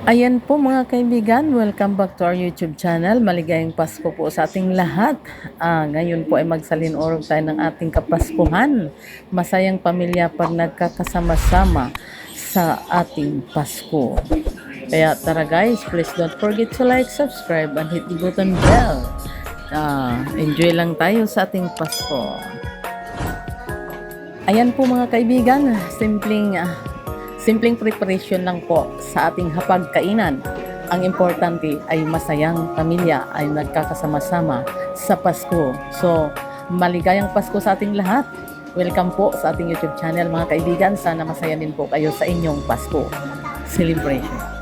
Ayan po mga kaibigan, welcome back to our YouTube channel. Maligayang Pasko po sa ating lahat. Ngayon po ay magsalin-orog tayo ng ating Kapaskuhan. Masayang pamilya pag nagkakasama-sama sa ating Pasko. Kaya tara guys, please don't forget to like, subscribe, and hit the button bell. Enjoy lang tayo sa ating Pasko. Ayan po mga kaibigan, simpleng preparation lang po sa ating hapagkainan. Ang importante ay masayang pamilya ay nagkakasama-sama sa Pasko. So, maligayang Pasko sa ating lahat. Welcome po sa ating YouTube channel mga kaibigan. Sana masaya din po kayo sa inyong Pasko celebration.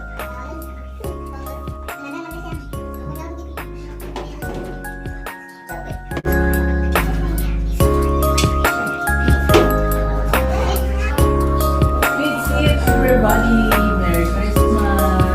Everybody, Merry Christmas!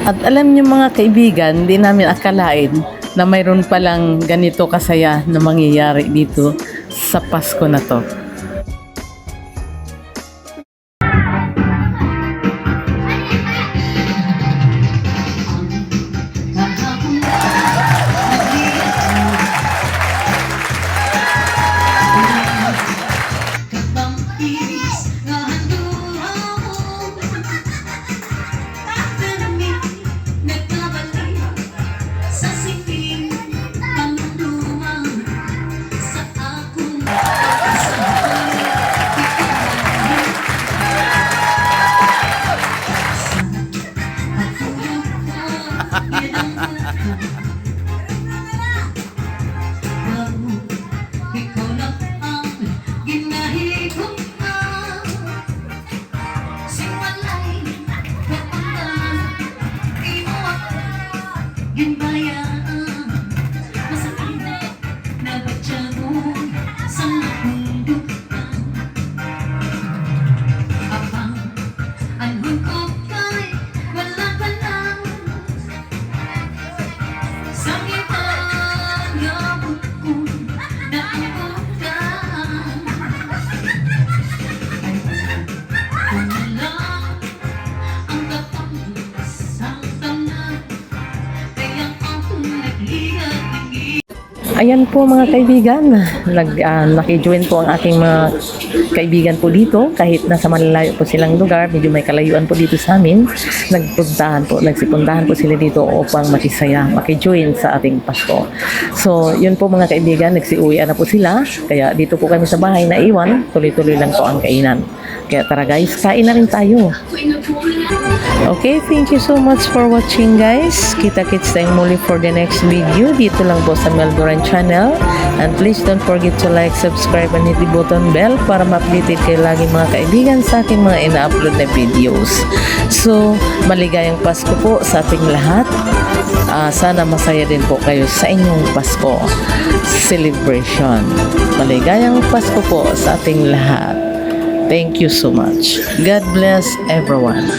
At alam niyo mga kaibigan, di namin akalain na mayroon palang ganito kasaya na mangyayari dito sa Pasko na to. Panahon ko ka'y wala ka lang. Sa ipanabot ko nakukutan. Ay wala lang ang kapangyarihan sa tanan. Kaya ako nagligatingin. Ayan po mga kaibigan, nakijoin po ang aking mga kaibigan po dito kahit nasa malalayo po silang lugar, medyo may kalayuan po dito sa amin. Nagsipuntahan po sila dito upang makisaya, makijoin sa ating Pasko. So, yun po mga kaibigan, nagsiuwian na po sila. Kaya dito po kami sa bahay na iwan, tuloy-tuloy lang po ang kainan. Kaya tara guys, kain na rin tayo. Okay, thank you so much for watching guys. Kita-kits tayong muli for the next video. Dito lang po sa Meldoran channel. And please don't forget to like, subscribe, and hit the button bell para ma-updated kayo lagi mga kaibigan sa aking mga ina-upload na videos. So, maligayang Pasko po sa ating lahat. Sana masaya din po kayo sa inyong Pasko celebration. Maligayang Pasko po sa ating lahat. Thank you so much. God bless everyone.